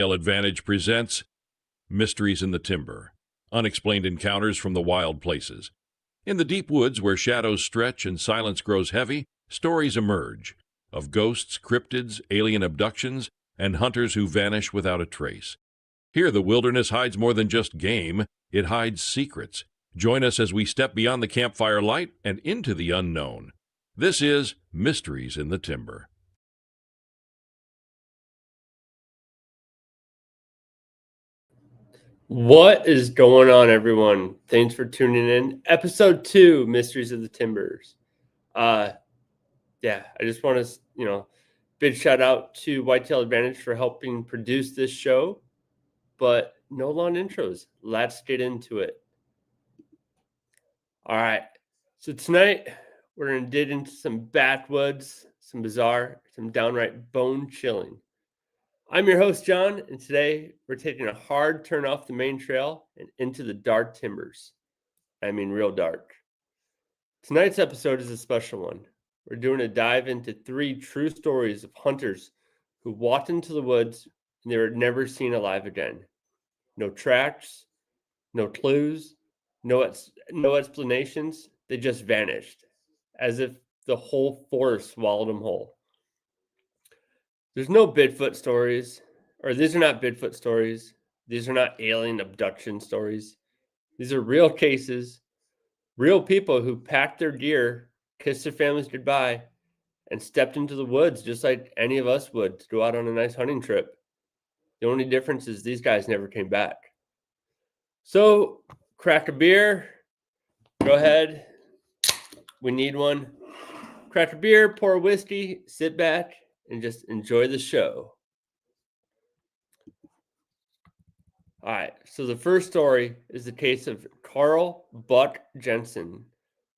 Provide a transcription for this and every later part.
Whitetail Advantage presents Mysteries in the Timber, unexplained encounters from the wild places. In the deep woods where shadows stretch and silence grows heavy, stories emerge of ghosts, cryptids, alien abductions, and hunters who vanish without a trace. Here the wilderness hides more than just game, it hides secrets. Join us as we step beyond the campfire light and into the unknown. This is Mysteries in the Timber. What is going on, everyone? Thanks for tuning in. Episode 2, Mysteries of the Timbers. I just want to, big shout out to Whitetail Advantage for helping produce this show. But no long intros. Let's get into it. All right. So tonight we're going to dig into some backwoods, some bizarre, some downright bone-chilling. I'm your host, John, and today we're taking a hard turn off the main trail and into the dark timbers. I mean, real dark. Tonight's episode is a special one. We're doing a dive into 3 true stories of hunters who walked into the woods and they were never seen alive again. No tracks, no clues, no explanations. They just vanished, as if the whole forest swallowed them whole. There's no Bigfoot stories, or these are not Bigfoot stories. These are not alien abduction stories. These are real cases, real people who packed their gear, kissed their families goodbye, and stepped into the woods just like any of us would to go out on a nice hunting trip. The only difference is these guys never came back. So, crack a beer. Go ahead. We need one. Crack a beer, pour a whiskey, sit back, and just enjoy the show. All right, so the first story is the case of Carl Buck Jensen.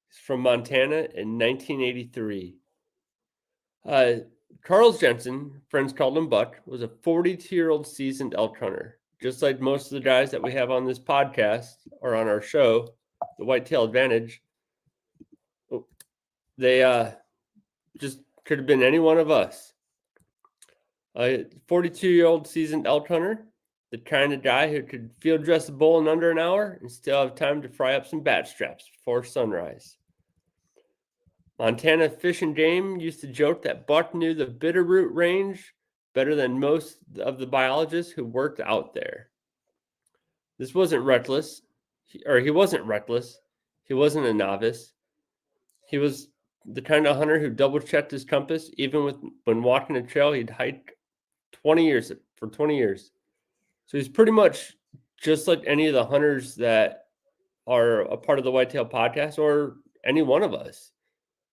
He's from Montana in 1983. Carl Jensen, friends called him Buck, was a 42-year-old seasoned elk hunter. Just like most of the guys that we have on this podcast or on our show, the Whitetail Advantage, they just could have been any one of us. A 42-year-old seasoned elk hunter, the kind of guy who could field dress a bull in under an hour and still have time to fry up some bat straps before sunrise. Montana Fish and Game used to joke that Buck knew the Bitterroot Range better than most of the biologists who worked out there. This wasn't reckless, he wasn't reckless. He wasn't a novice. He was the kind of hunter who double-checked his compass, even when walking a trail he'd hike 20 years. So he's pretty much just like any of the hunters that are a part of the Whitetail podcast or any one of us.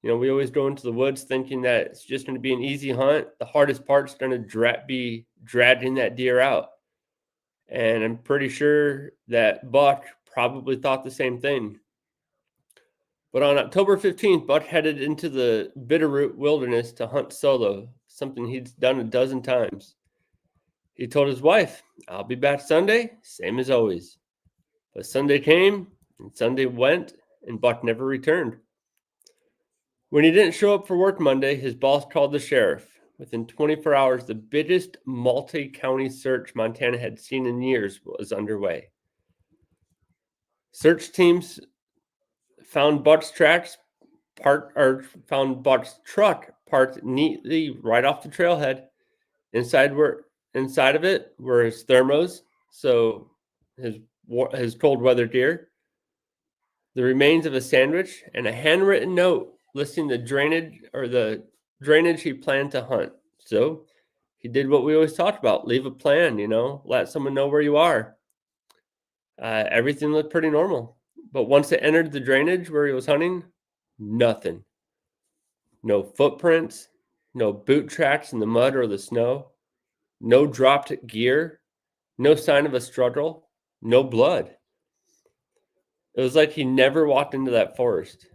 You know, we always go into the woods thinking that it's just going to be an easy hunt. The hardest part's going to be dragging that deer out. And I'm pretty sure that Buck probably thought the same thing. But on October 15th, Buck headed into the Bitterroot Wilderness to hunt solo, something he'd done a dozen times. He told his wife, "I'll be back Sunday, same as always." But Sunday came, and Sunday went, and Buck never returned. When he didn't show up for work Monday, his boss called the sheriff. Within 24 hours, the biggest multi-county search Montana had seen in years was underway. Search teams found Buck's found Buck's truck parked neatly right off the trailhead. Inside of it were his thermos, so his cold weather gear, the remains of a sandwich, and a handwritten note listing the drainage he planned to hunt. So he did what we always talked about: leave a plan. Let someone know where you are. Everything looked pretty normal. But once it entered the drainage where he was hunting, nothing. No footprints, no boot tracks in the mud or the snow, no dropped gear, no sign of a struggle, no blood. It was like he never walked into that forest.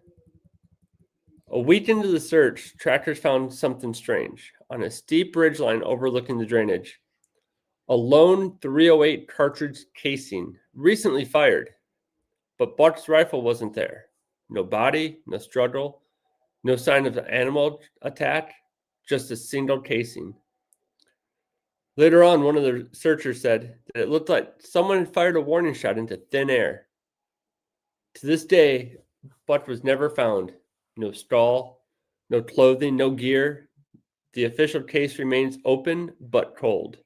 A week into the search, trackers found something strange. On a steep ridgeline overlooking the drainage, a lone .308 cartridge casing, recently fired. But Buck's rifle wasn't there. No body, no struggle, no sign of an animal attack, just a single casing. Later on, one of the searchers said that it looked like someone had fired a warning shot into thin air. To this day, Buck was never found. No stall, no clothing, no gear. The official case remains open but cold.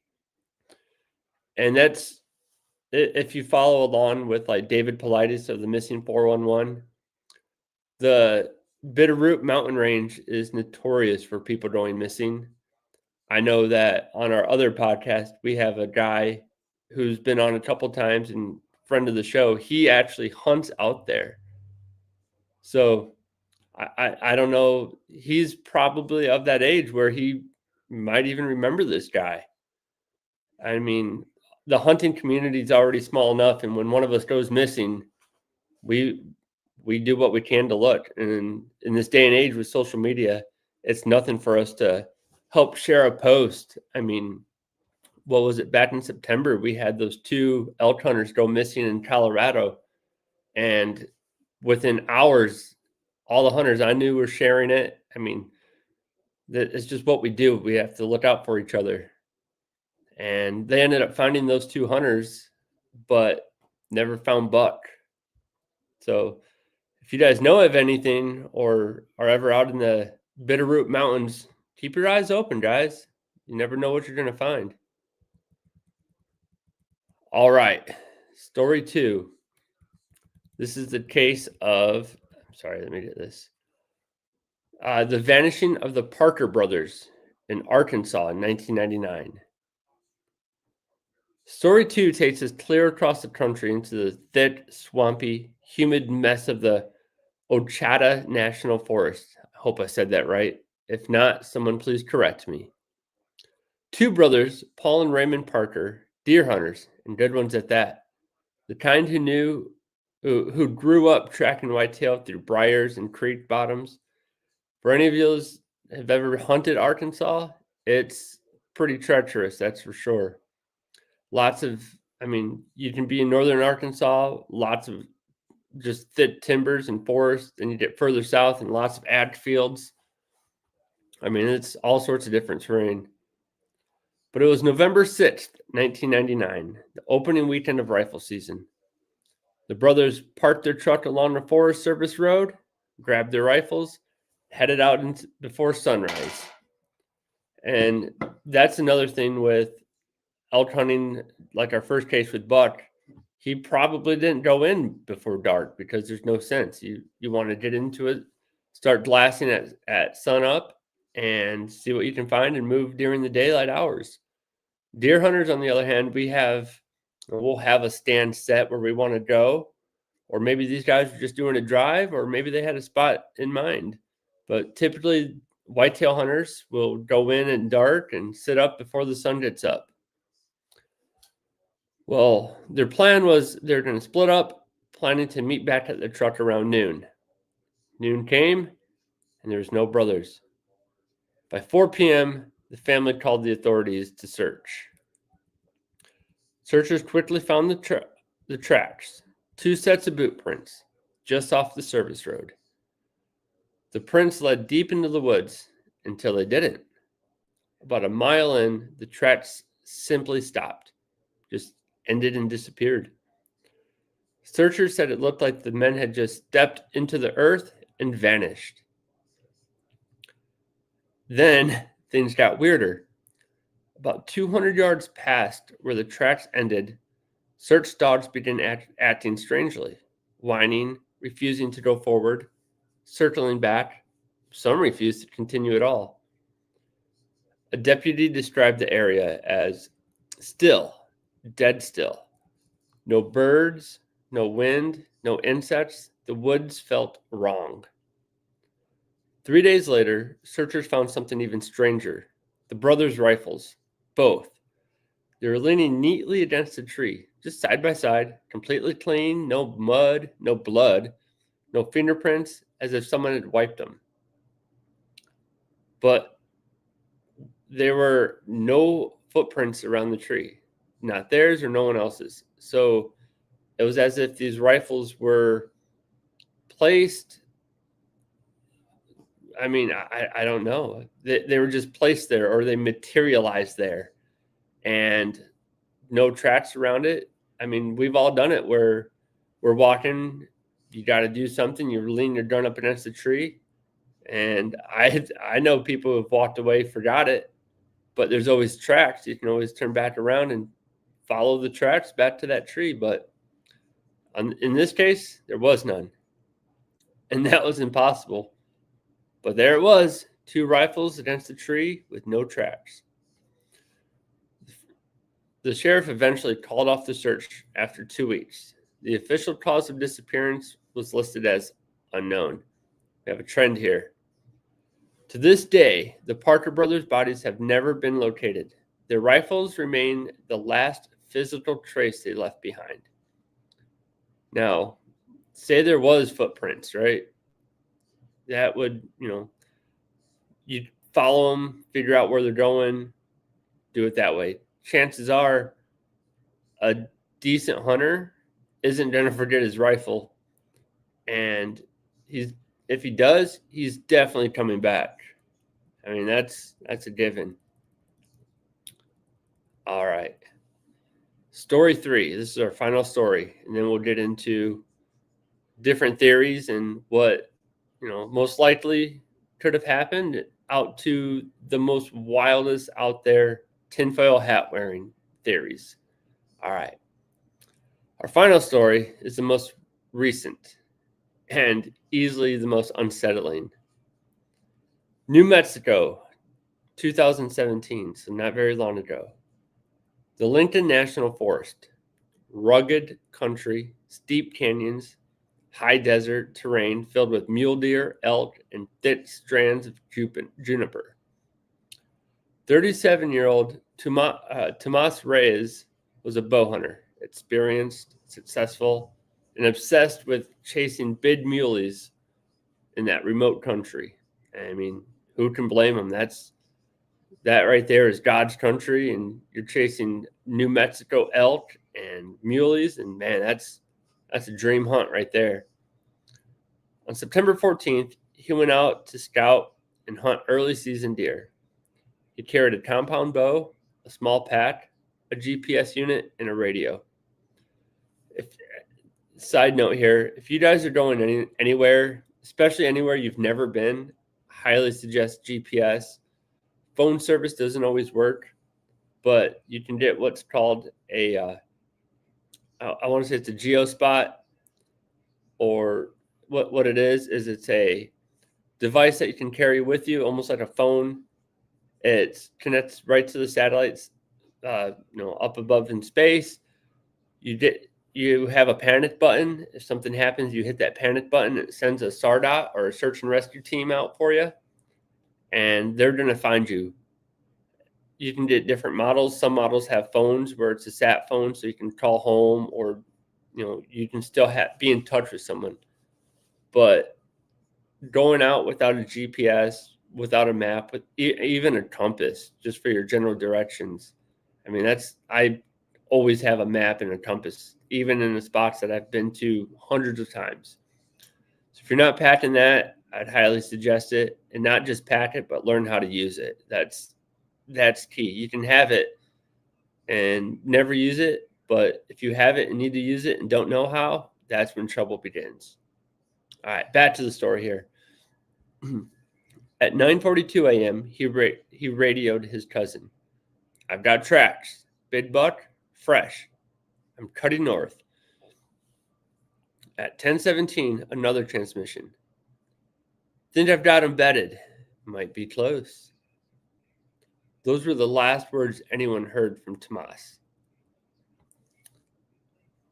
And that's, if you follow along with like David Politis of the Missing 411, the Bitterroot Mountain Range is notorious for people going missing. I know that on our other podcast, we have a guy who's been on a couple times and friend of the show. He actually hunts out there. So I don't know. He's probably of that age where he might even remember this guy. I mean, the hunting community is already small enough, and when one of us goes missing, we do what we can to look. And in this day and age with social media, it's nothing for us to help share a post. I mean, what was it, back in September, we had those 2 elk hunters go missing in Colorado, and within hours, all the hunters I knew were sharing it. I mean, it's just what we do. We have to look out for each other. And they ended up finding those 2 hunters, but never found Buck. So if you guys know of anything or are ever out in the Bitterroot Mountains, keep your eyes open, guys. You never know what you're going to find. All right. Story 2. This is the case of, sorry, let me get this. The vanishing of the Parker brothers in Arkansas in 1999. Story 2 takes us clear across the country into the thick, swampy, humid mess of the Ochata National Forest. I hope I said that right. If not, someone please correct me. 2 brothers, Paul and Raymond Parker, deer hunters, and good ones at that. The kind who grew up tracking whitetail through briars and creek bottoms. For any of you have ever hunted Arkansas, it's pretty treacherous, that's for sure. Lots of, I mean, you can be in northern Arkansas, lots of just thick timbers and forests, and you get further south and lots of ag fields. I mean, it's all sorts of different terrain. But it was November 6th, 1999, the opening weekend of rifle season. The brothers parked their truck along the Forest Service road, grabbed their rifles, headed out before sunrise. And that's another thing with elk hunting, like our first case with Buck. He probably didn't go in before dark because there's no sense. You want to get into it, start blasting at sun up and see what you can find and move during the daylight hours. Deer hunters, on the other hand, we'll have a stand set where we want to go, or maybe these guys were just doing a drive, or maybe they had a spot in mind. But typically, whitetail hunters will go in at dark and sit up before the sun gets up. Well, their plan was they're going to split up, planning to meet back at the truck around noon. Noon came, and there was no brothers. By 4 p.m., the family called the authorities to search. Searchers quickly found the tracks, 2 sets of boot prints, just off the service road. The prints led deep into the woods until they didn't. About a mile in, the tracks simply stopped, just ended and disappeared. Searchers said it looked like the men had just stepped into the earth and vanished. Then things got weirder. About 200 yards past where the tracks ended, search dogs began acting strangely, whining, refusing to go forward, circling back. Some refused to continue at all. A deputy described the area as still, dead still. No birds, no wind, no insects. The woods felt wrong. 3 days later, searchers found something even stranger. The brothers' rifles, both. They were leaning neatly against a tree, just side by side, completely clean, no mud, no blood, no fingerprints, as if someone had wiped them. But there were no footprints around the tree, not theirs or no one else's. So it was as if these rifles were placed. I mean, I don't know. They were just placed there, or they materialized there. and no tracks around it. I mean, we've all done it where we're walking, you got to do something, you lean your gun up against the tree. And I know people who've walked away, forgot it, but there's always tracks. You can always turn back around and follow the tracks back to that tree. But in this case, there was none. And that was impossible. But there it was, 2 rifles against a tree with no tracks. The sheriff eventually called off the search after 2 weeks. The official cause of disappearance was listed as unknown. We have a trend here. To this day, the Parker brothers' bodies have never been located. Their rifles remain the last physical trace they left behind. Now, say there was footprints, right? That would, you'd follow them, figure out where they're going, do it that way. Chances are a decent hunter isn't going to forget his rifle. And if he does, he's definitely coming back. I mean, that's a given. All right. Story 3. This is our final story. And then we'll get into different theories and what, most likely could have happened, out to the most wildest out there tinfoil hat wearing theories. All right. Our final story is the most recent and easily the most unsettling. New Mexico, 2017, so not very long ago. The Lincoln National Forest, rugged country, steep canyons, high desert terrain filled with mule deer, elk, and thick strands of juniper. 37-year-old Tomas Reyes was a bow hunter, experienced, successful, and obsessed with chasing big muleys in that remote country. I mean, who can blame him? That right there is God's country, and you're chasing New Mexico elk and muleys, and man, that's a dream hunt right there. On September 14th, he went out to scout and hunt early season deer. He carried a compound bow, a small pack, a GPS unit, and a radio. Side note here, if you guys are going anywhere, especially anywhere you've never been, highly suggest GPS. Phone service doesn't always work, but you can get what's called I want to say it's a GeoSpot, or what it is it's a device that you can carry with you, almost like a phone. It connects right to the satellites, up above in space. You have a panic button. If something happens, you hit that panic button. It sends a SARDOT or a search and rescue team out for you, and they're going to find you. You can get different models. Some models have phones where it's a sat phone, so you can call home, or you can still be in touch with someone. But going out without a GPS, without a map, with even a compass, just for your general directions. I mean, I always have a map and a compass, even in the spots that I've been to hundreds of times. So if you're not packing that, I'd highly suggest it, and not just pack it, but learn how to use it. That's key. You can have it and never use it, but if you have it and need to use it and don't know how, that's when trouble begins. All right, back to the story here. At 9:42 a.m., he radioed his cousin. "I've got tracks. Big buck, fresh. I'm cutting north." At 10:17, another transmission. "Think I've got him bedded. Might be close." Those were the last words anyone heard from Tomas.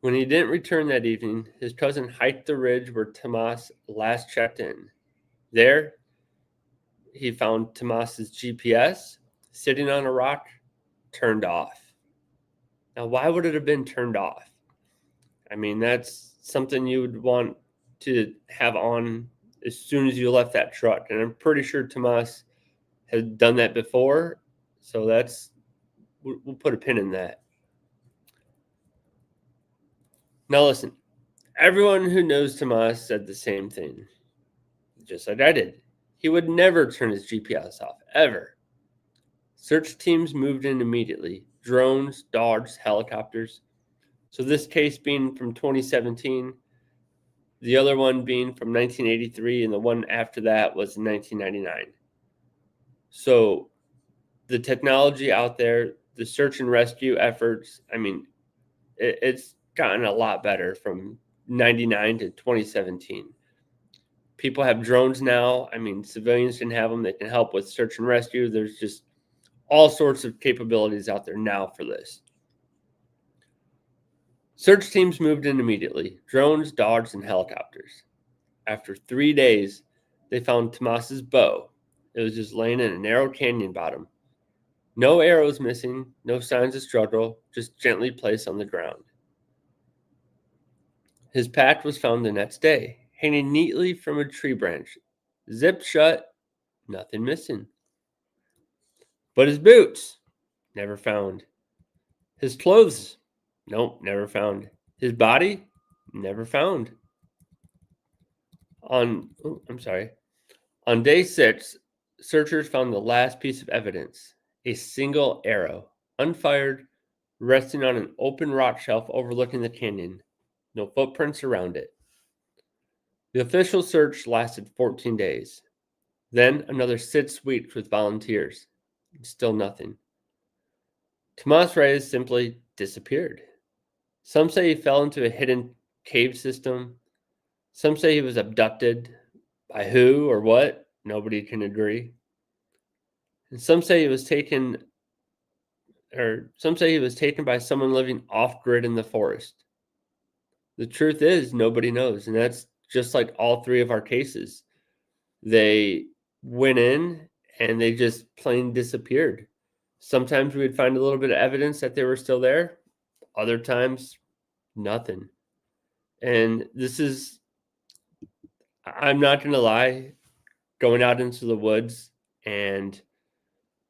When he didn't return that evening, his cousin hiked the ridge where Tomas last checked in. There, he found Tomas's GPS sitting on a rock, turned off. Now, why would it have been turned off? I mean, that's something you would want to have on as soon as you left that truck. And I'm pretty sure Tomas had done that before. So we'll put a pin in that. Now listen, everyone who knows Tomas said the same thing, just like I did. He would never turn his GPS off, ever. Search teams moved in immediately, drones, dogs, helicopters. So this case being from 2017, the other one being from 1983, and the one after that was in 1999. So the technology out there, the search and rescue efforts, I mean, it's gotten a lot better from 99 to 2017. People have drones now. I mean, civilians can have them. They can help with search and rescue. There's just all sorts of capabilities out there now for this. Search teams moved in immediately. Drones, dogs, and helicopters. After 3 days, they found Tomas's bow. It was just laying in a narrow canyon bottom. No arrows missing, no signs of struggle, just gently placed on the ground. His pack was found the next day, hanging neatly from a tree branch, zipped shut, nothing missing. But his boots, never found. His clothes, nope, never found. His body, never found. On day 6, searchers found the last piece of evidence, a single arrow, unfired, resting on an open rock shelf overlooking the canyon. No footprints around it. The official search lasted 14 days. Then another 6 weeks with volunteers. Still nothing. Tomas Reyes simply disappeared. Some say he fell into a hidden cave system. Some say he was abducted. By who or what? Nobody can agree. And some say he was taken by someone living off-grid in the forest. The truth is, nobody knows, and that's just like all 3 of our cases. They went in and they just plain disappeared. Sometimes we would find a little bit of evidence that they were still there. Other times, nothing. And this is, I'm not going to lie, going out into the woods and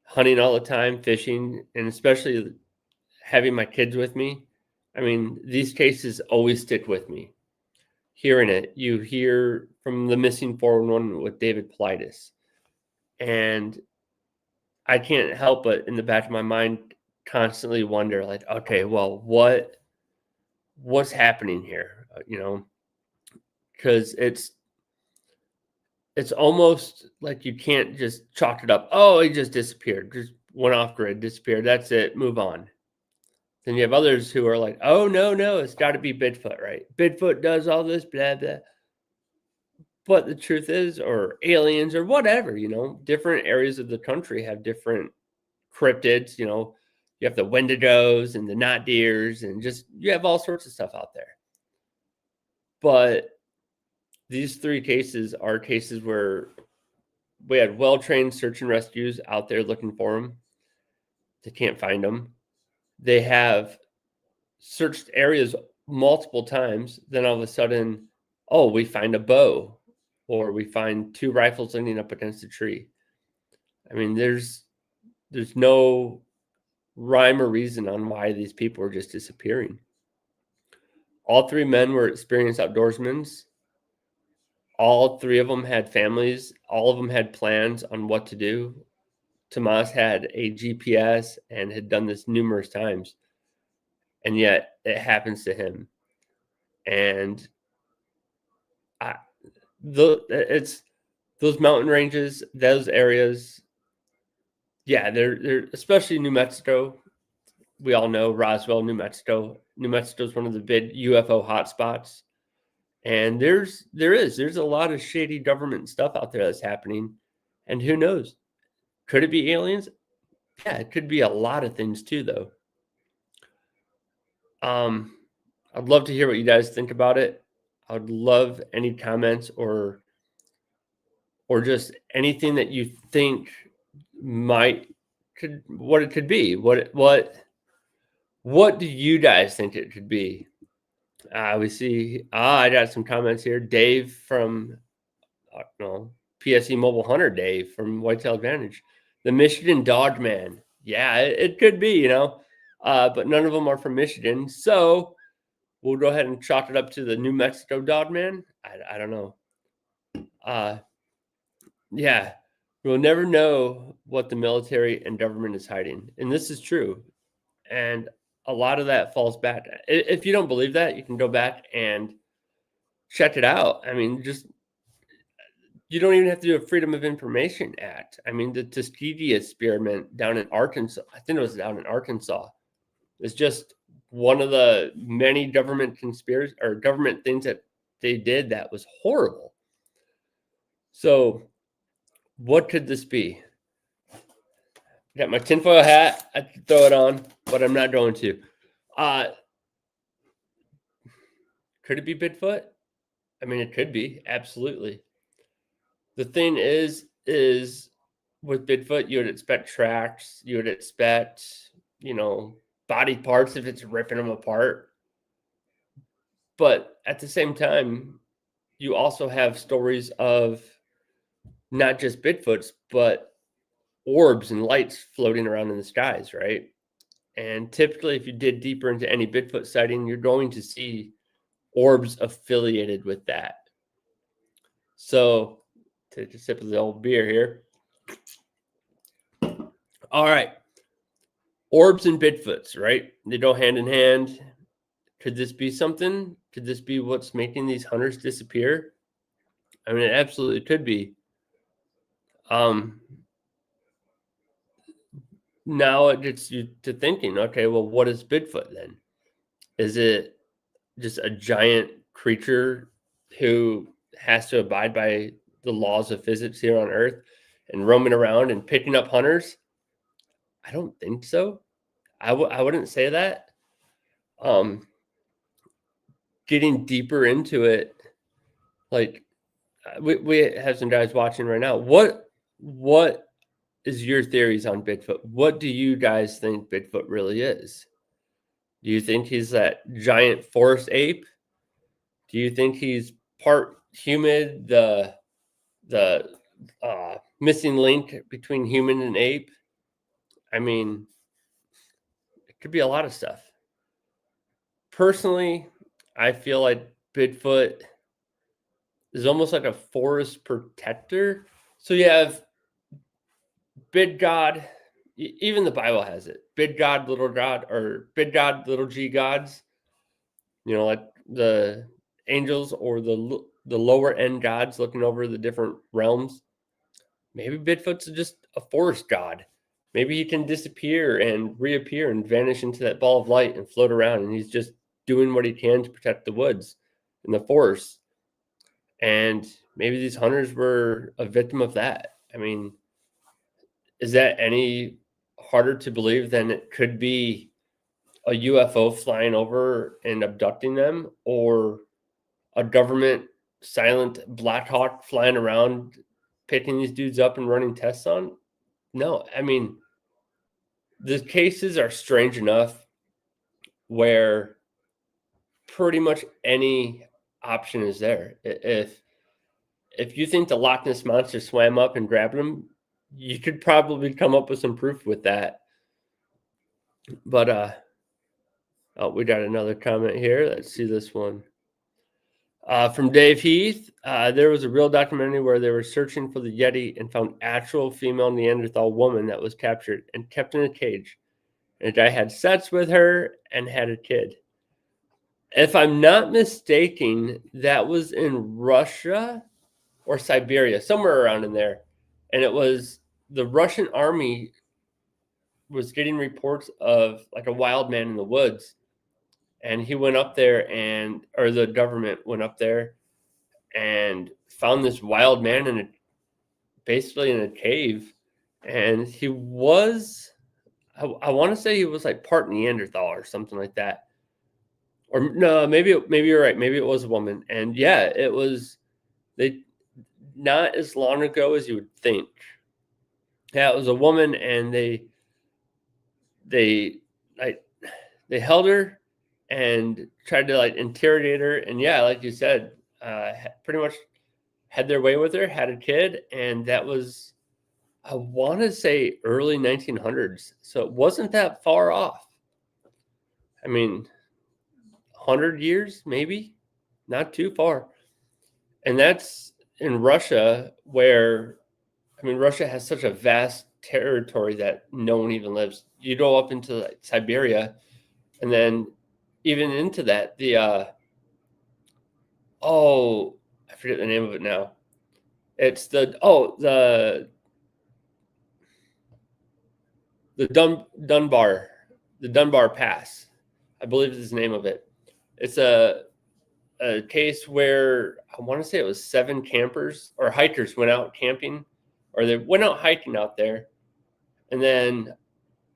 hunting all the time, fishing, and especially having my kids with me. I mean, these cases always stick with me. Hearing it, you hear from the missing 411 with David Politis. And I can't help but in the back of my mind constantly wonder, like, okay, well, what's happening here? Because it's almost like you can't just chalk it up. Oh, he just disappeared, just went off grid, disappeared. That's it. Move on. Then you have others who are like, oh, no, it's got to be Bigfoot, right? Bigfoot does all this, blah, blah. But the truth is, or aliens or whatever, different areas of the country have different cryptids. You have the Wendigos and the not deers, and just you have all sorts of stuff out there. But these 3 cases are cases where we had well-trained search and rescues out there looking for them. They can't find them. They have searched areas multiple times. Then all of a sudden, oh, we find a bow, or we find 2 rifles leaning up against a tree. I mean, there's no rhyme or reason on why these people are just disappearing. All 3 men were experienced outdoorsmen. All 3 of them had families. All of them had plans on what to do. Tomas had a GPS and had done this numerous times, and yet it happens to him. And it's those mountain ranges, those areas. Yeah, they're especially New Mexico. We all know Roswell, New Mexico. New Mexico is one of the big UFO hotspots. And there's a lot of shady government stuff out there that's happening. And who knows? Could it be aliens? Yeah, it could be a lot of things too, though. I'd love to hear what you guys think about it. I'd love any comments or just anything that you think what it could be. What do you guys think it could be? We see. I got some comments here. Dave from PSE Mobile Hunter. Dave from Whitetail Advantage. The Michigan Dog Man. Yeah, it could be. But none of them are from Michigan. So we'll go ahead and chalk it up to the New Mexico Dog Man. I don't know. Yeah, we'll never know what the military and government is hiding, and this is true. And a lot of that falls back. If you don't believe that, you can go back and check it out. I mean, you don't even have to do a Freedom of Information Act. I mean, the Tuskegee experiment down in Arkansas, I think it was down in Arkansas, is just one of the many government conspiracy or government things that they did that was horrible. So what could this be? I got my tinfoil hat. I could throw it on, but I'm not going to. Could it be Bigfoot? I mean, it could be, absolutely. The thing is with Bigfoot, you would expect tracks, you would expect, body parts if it's ripping them apart. But at the same time, you also have stories of not just Bigfoots, but orbs and lights floating around in the skies, right? And typically, if you dig deeper into any Bigfoot sighting, you're going to see orbs affiliated with that. So, take a sip of the old beer here. All right. Orbs and Bigfoots, right? They go hand in hand. Could this be something? Could this be what's making these hunters disappear? I mean, it absolutely could be. Now it gets you to thinking, okay, well, what is Bigfoot then? Is it just a giant creature who has to abide by the laws of physics here on Earth and roaming around and picking up hunters? I don't think so. I wouldn't say that. Getting deeper into it, like we have some guys watching right now. What is your theories on Bigfoot? What do you guys think Bigfoot really is? Do you think he's that giant forest ape? Do you think he's part human, the missing link between human and ape? I mean, it could be a lot of stuff. Personally, I feel like Bigfoot is almost like a forest protector. So you have big God, even the Bible has it. Big God, or big God, little g gods. Like the angels or the lower end gods looking over the different realms. Maybe Bigfoot's just a forest god. Maybe he can disappear and reappear and vanish into that ball of light and float around, and he's just doing what he can to protect the woods and the forest. And maybe these hunters were a victim of that. I mean, is that any harder to believe than it could be a UFO flying over and abducting them, or a government silent Black Hawk flying around picking these dudes up and running tests on? No, I mean, the cases are strange enough where pretty much any option is there. If you think the Loch Ness Monster swam up and grabbed him, you could probably come up with some proof with that. But we got another comment here. Let's see this one. From Dave Heath, there was a real documentary where they were searching for the Yeti and found actual female Neanderthal woman that was captured and kept in a cage. And a guy had sex with her and had a kid. If I'm not mistaken, that was in Russia or Siberia, somewhere around in there. And it was the Russian army was getting reports of like a wild man in the woods. And he went up there or the government went up there and found this wild man basically in a cave. And he was, I want to say he was like part Neanderthal or something like that. Or no, maybe you're right. Maybe it was a woman. And yeah, it was not as long ago as you would think. Yeah, it was a woman, and they held her and tried to like interrogate her. And yeah, like you said, pretty much had their way with her, had a kid, and that was, I want to say, early 1900s. So it wasn't that far off. I mean, 100 years, maybe, not too far. And that's in Russia, where, I mean, Russia has such a vast territory that no one even lives you go up into like Siberia, and then even into that, I forget the name of it now. It's the Dunbar Pass, I believe is the name of it. It's a case where I want to say it was 7 campers or hikers went out camping, or they went out hiking out there, and then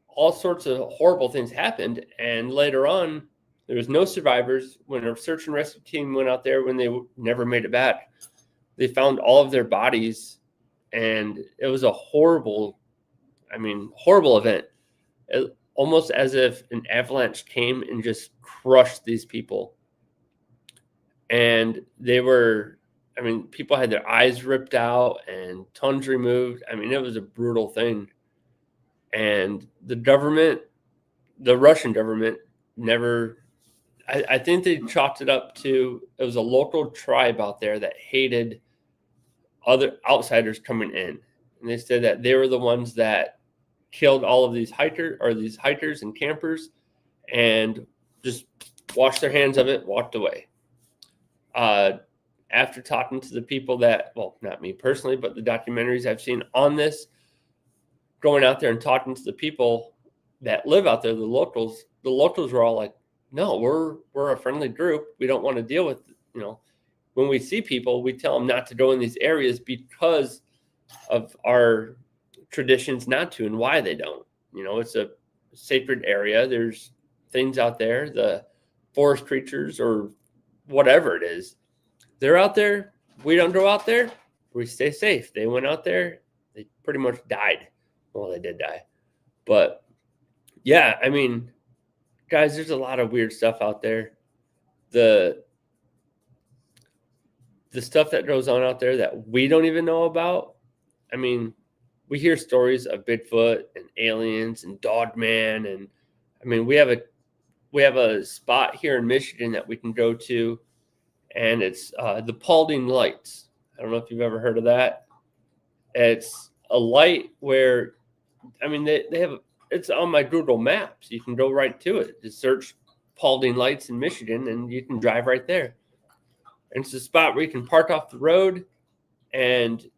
all sorts of horrible things happened. And later on, there was no survivors. When a search and rescue team went out there, when they never made it back, they found all of their bodies, and it was a horrible event. Almost as if an avalanche came and just crushed these people. And people had their eyes ripped out and tongues removed. I mean, it was a brutal thing. And the Russian government never, I think they chalked it up to, it was a local tribe out there that hated other outsiders coming in. And they said that they were the ones that killed all of these hikers and campers, and just washed their hands of it, walked away. After talking to the people that, well, not me personally, but the documentaries I've seen on this, going out there and talking to the people that live out there, the locals were all like, no, we're a friendly group. We don't want to deal with, when we see people, we tell them not to go in these areas because of our traditions not to, and why they don't. It's a sacred area. There's things out there, the forest creatures or whatever it is, they're out there. We don't go out there. We stay safe. They went out there. They pretty much died. Well, they did die. But yeah, I mean, guys, there's a lot of weird stuff out there. The stuff that goes on out there that we don't even know about. I mean, we hear stories of Bigfoot and aliens and Dogman, and I mean, we have a spot here in Michigan that we can go to, and it's the Paulding Lights. I don't know if you've ever heard of that. It's a light where, I mean, they have, it's on my Google Maps. You can go right to it. Just search Paulding Lights in Michigan, and you can drive right there. And it's a spot where you can park off the road, and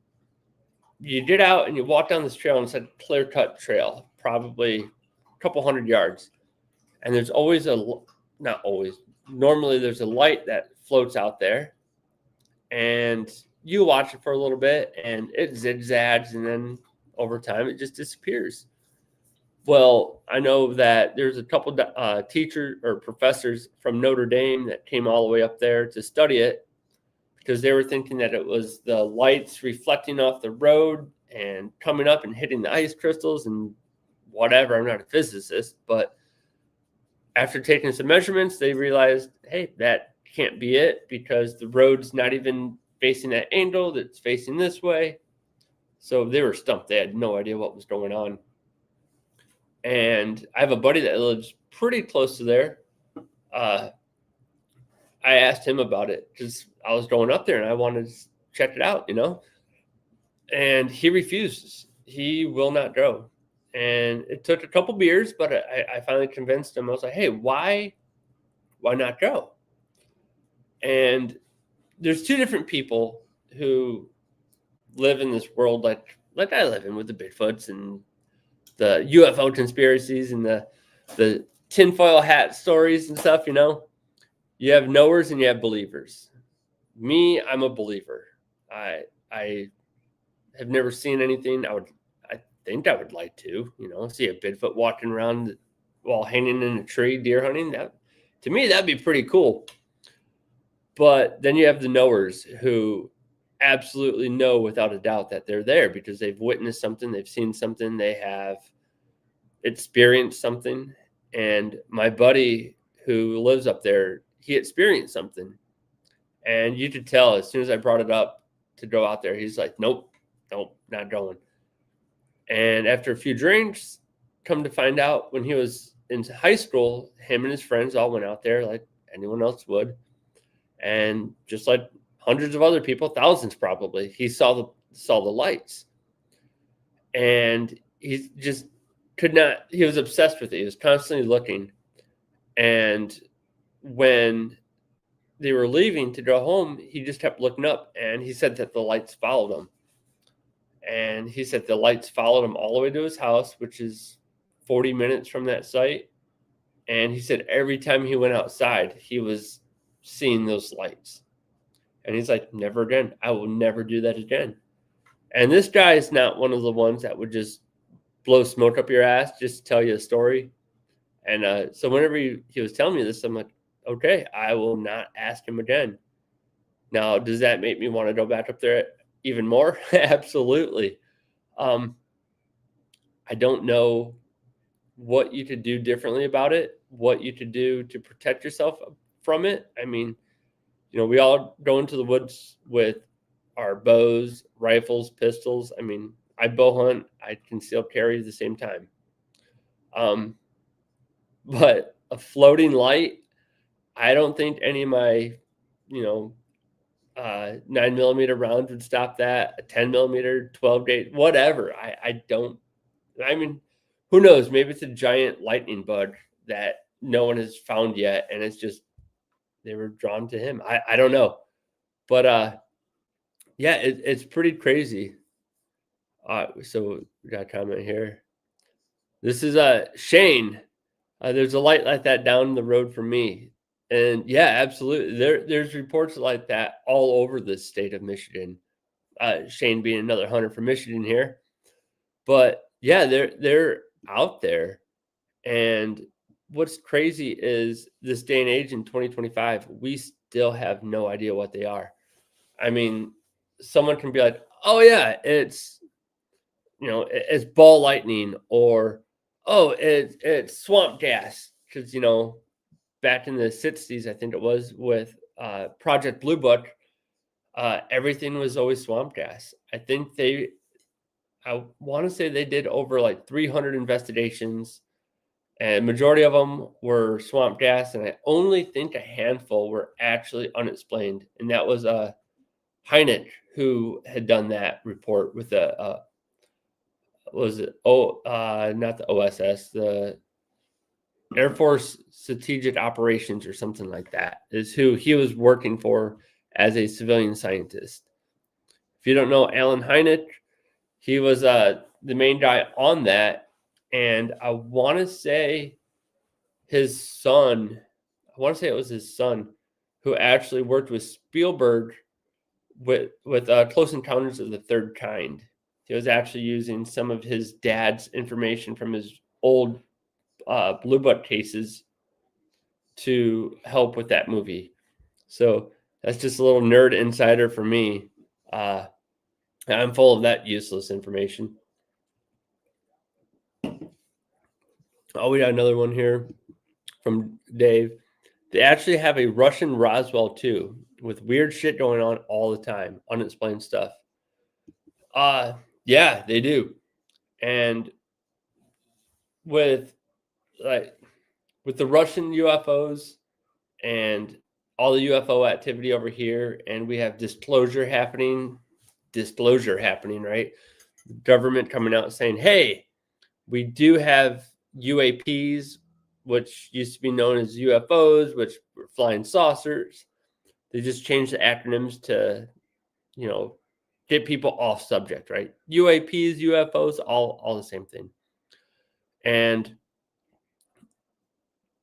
you get out and you walk down this trail, and it's a clear-cut trail, probably a couple hundred yards. And there's always normally there's a light that floats out there, and you watch it for a little bit, and it zigzags, and then over time it just disappears. Well, I know that there's a couple teachers or professors from Notre Dame that came all the way up there to study it, because they were thinking that it was the lights reflecting off the road and coming up and hitting the ice crystals and whatever. I'm not a physicist, but after taking some measurements, they realized, hey, that can't be it, because the road's not even facing that angle, that's facing this way. So they were stumped. They had no idea what was going on. And I have a buddy that lives pretty close to there. I asked him about it because I was going up there and I wanted to check it out, and he refuses. He will not go. And it took a couple beers, but I finally convinced him. I was like, hey, why not go? And there's two different people who live in this world like I live in, with the Bigfoots and the UFO conspiracies and the tinfoil hat stories and stuff. You have knowers and you have believers. Me, I'm a believer. I have never seen anything. I think I would like to, see a Bigfoot walking around while hanging in a tree, deer hunting. That, to me, that'd be pretty cool. But then you have the knowers who absolutely know without a doubt that they're there because they've witnessed something, they've seen something, they have experienced something. And my buddy who lives up there, he experienced something. And you could tell as soon as I brought it up to go out there, he's like, nope, not going. And after a few drinks, come to find out, when he was in high school, him and his friends all went out there like anyone else would. And just like hundreds of other people, thousands probably, he saw the lights. And he's just, he was obsessed with it. He was constantly looking. And when they were leaving to go home, he just kept looking up, and he said that the lights followed him. And he said the lights followed him all the way to his house, which is 40 minutes from that site. And he said every time he went outside, he was seeing those lights. And he's like, never again. I will never do that again. And this guy is not one of the ones that would just blow smoke up your ass just to tell you a story. And so whenever he was telling me this, I'm like, okay, I will not ask him again. Now, does that make me want to go back up there even more? Absolutely. I don't know what you could do differently about it, what you could do to protect yourself from it. I mean, we all go into the woods with our bows, rifles, pistols. I mean, I bow hunt, I conceal carry at the same time. But a floating light, I don't think any of my, 9mm rounds would stop that. A 10mm, 12 gauge, whatever. I don't. I mean, who knows? Maybe it's a giant lightning bug that no one has found yet, and it's just they were drawn to him. I don't know, but yeah, it's pretty crazy. So we got a comment here. This is Shane. There's a light like that down the road from me. And yeah, absolutely. There's reports like that all over the state of Michigan. Shane being another hunter from Michigan here. But yeah, they're out there. And what's crazy is this day and age in 2025, we still have no idea what they are. I mean, someone can be like, oh yeah, it's ball lightning, or oh, it's swamp gas. Because back in the 60s, I think it was, with Project Blue Book, everything was always swamp gas. I want to say they did over like 300 investigations, and majority of them were swamp gas, and I only think a handful were actually unexplained, and that was Hynek who had done that report with was it not the OSS, the Air Force Strategic Operations or something like that, is who he was working for as a civilian scientist. If you don't know Alan Hynek, he was the main guy on that, and I want to say it was his son who actually worked with Spielberg with Close Encounters of the Third Kind. He was actually using some of his dad's information from his old Blue Book cases to help with that movie. So that's just a little nerd insider for me. I'm full of that useless information. Oh, we got another one here from Dave. They actually have a Russian Roswell too, with weird shit going on all the time, unexplained stuff. Yeah, they do. And with the Russian UFOs and all the UFO activity over here, and we have disclosure happening, right? The government coming out saying, hey, we do have UAPs, which used to be known as UFOs, which were flying saucers. They just changed the acronyms to, get people off subject, right? UAPs, UFOs, all the same thing. And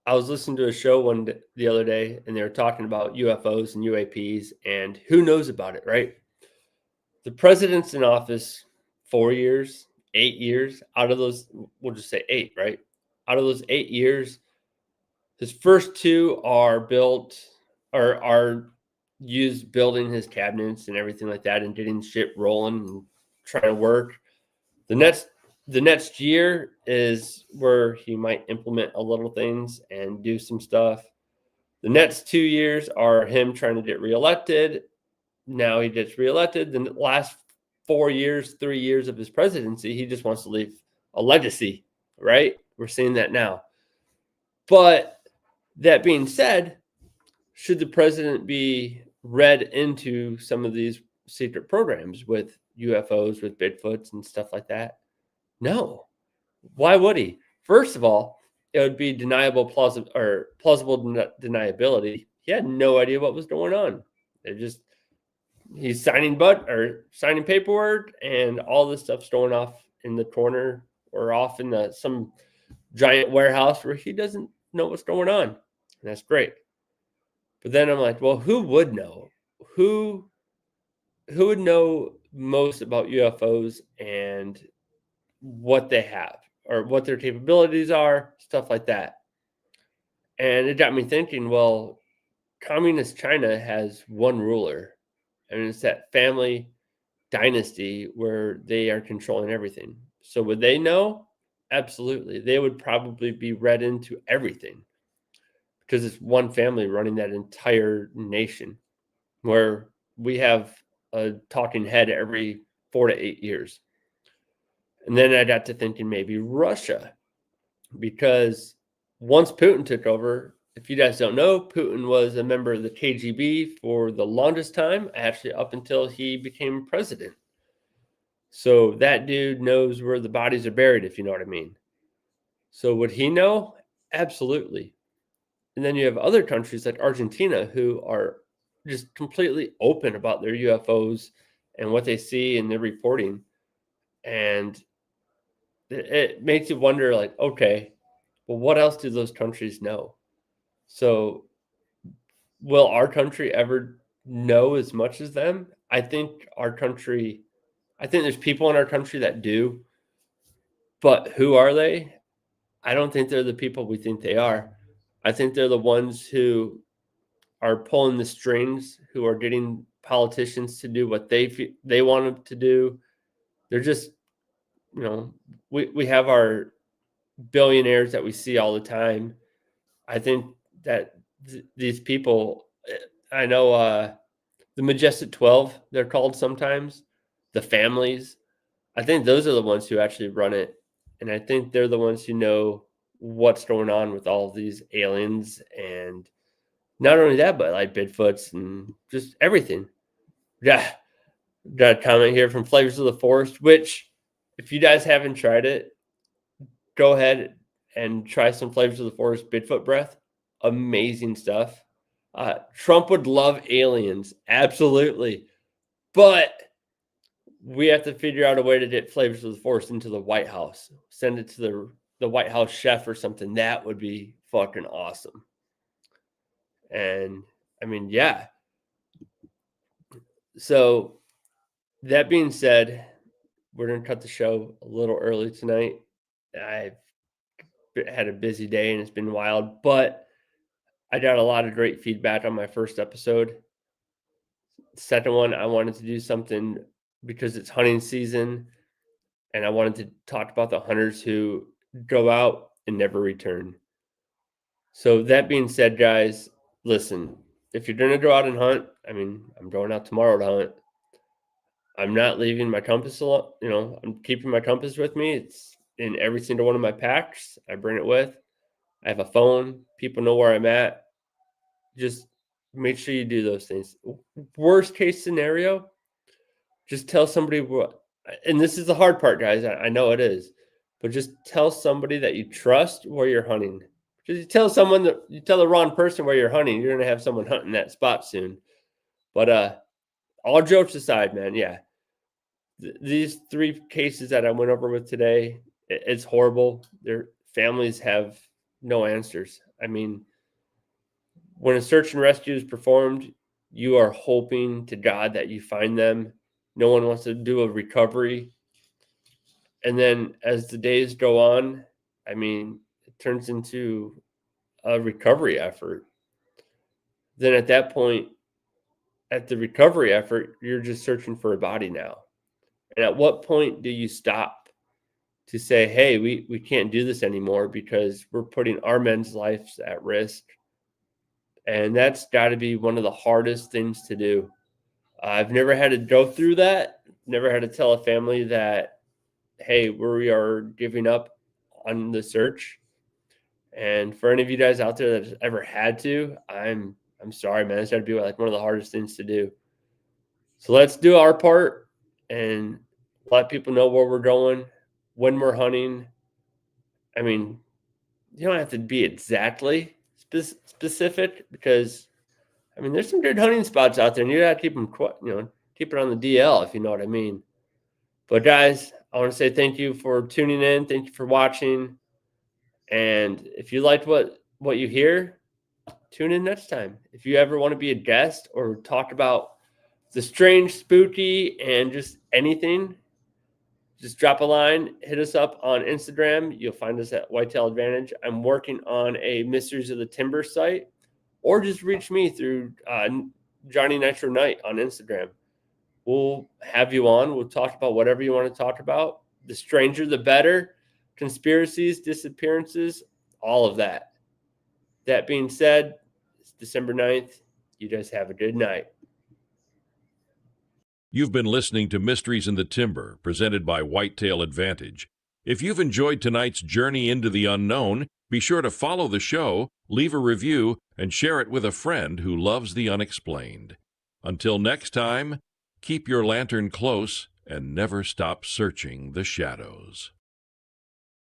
I was listening to a show the other day, and they were talking about UFOs and UAPs, and who knows about it, right? The president's in office 4 years, 8 years. Out of those, we'll just say 8, right? Out of those 8 years, his first 2 are used building his cabinets and everything like that, and getting shit rolling and trying to work. The next year is where he might implement a little things and do some stuff. The next 2 years are him trying to get reelected. Now he gets reelected. The last 3 years of his presidency, he just wants to leave a legacy, right? We're seeing that now. But that being said, should the president be read into some of these secret programs with UFOs, with Bigfoots and stuff like that? No. Why would he? First of all, it would be plausible deniability. He had no idea what was going on. He's signing paperwork, and all this stuff's going off in the corner or off in some giant warehouse where he doesn't know what's going on. And that's great. But then I'm like, well, who would know? Who would know most about UFOs and what they have or what their capabilities are, stuff like that. And it got me thinking, well, communist China has one ruler, and it's that family dynasty where they are controlling everything. So would they know? Absolutely. They would probably be read into everything because it's one family running that entire nation, where we have a talking head every 4 to 8 years. And then I got to thinking maybe Russia, because once Putin took over, if you guys don't know, Putin was a member of the KGB for the longest time, actually up until he became president. So that dude knows where the bodies are buried, if you know what I mean. So would he know? Absolutely. And then you have other countries like Argentina who are just completely open about their UFOs and what they see in their reporting. And it makes you wonder, like, okay, well, what else do those countries know? So will our country ever know as much as them? I think there's people in our country that do, but who are they? I don't think they're the people we think they are. I think they're the ones who are pulling the strings, who are getting politicians to do what they want them to do. They're just, we have our billionaires that we see all the time. I think that these people, I know the Majestic 12, they're called sometimes, the families. I think those are the ones who actually run it. And I think they're the ones who know what's going on with all of these aliens, and not only that, but like Bigfoots and just everything. Yeah. Got a comment here from Flavors of the Forest, which, if you guys haven't tried it, go ahead and try some Flavors of the Forest Bigfoot breath. Amazing stuff. Trump would love aliens. Absolutely. But we have to figure out a way to get Flavors of the Forest into the White House. Send it to the White House chef or something. That would be fucking awesome. And I mean, yeah. So that being said, we're going to cut the show a little early tonight. I've had a busy day and it's been wild, but I got a lot of great feedback on my first episode. The second one, I wanted to do something because it's hunting season, and I wanted to talk about the hunters who go out and never return. So that being said, guys, listen, if you're going to go out and hunt, I mean, I'm going out tomorrow to hunt. I'm not leaving my compass alone. I'm keeping my compass with me. It's in every single one of my packs. I bring it with. I have a phone. People know where I'm at. Just make sure you do those things. Worst case scenario, just tell somebody what, and this is the hard part, guys. I know it is, but just tell somebody that you trust where you're hunting. Because you tell the wrong person where you're hunting, you're going to have someone hunting that spot soon. But all jokes aside, man, yeah. These three cases that I went over with today, it's horrible. Their families have no answers. I mean, when a search and rescue is performed, you are hoping to God that you find them. No one wants to do a recovery. And then as the days go on, I mean, it turns into a recovery effort. Then at that point, at the recovery effort, you're just searching for a body now. And at what point do you stop to say, hey, we can't do this anymore because we're putting our men's lives at risk? And that's got to be one of the hardest things to do. I've never had to go through that, never had to tell a family that, hey, we are giving up on the search. And for any of you guys out there that ever had to, I'm sorry, man. It's got to be like one of the hardest things to do. So let's do our part and let people know where we're going, when we're hunting, I mean, you don't have to be exactly specific because, I mean, there's some good hunting spots out there, and you got to keep them, keep it on the DL, if you know what I mean. But guys, I want to say thank you for tuning in. Thank you for watching. And if you liked what you hear, tune in next time. If you ever want to be a guest or talk about the strange, spooky, and just anything, just drop a line, hit us up on Instagram. You'll find us at Whitetail Advantage. I'm working on a Mysteries of the Timber site, or just reach me through Johnny Nitro Night on Instagram. We'll have you on. We'll talk about whatever you want to talk about. The stranger, the better. Conspiracies, disappearances, all of that. That being said, it's December 9th. You guys have a good night. You've been listening to Mysteries in the Timber, presented by Whitetail Advantage. If you've enjoyed tonight's journey into the unknown, be sure to follow the show, leave a review, and share it with a friend who loves the unexplained. Until next time, keep your lantern close and never stop searching the shadows.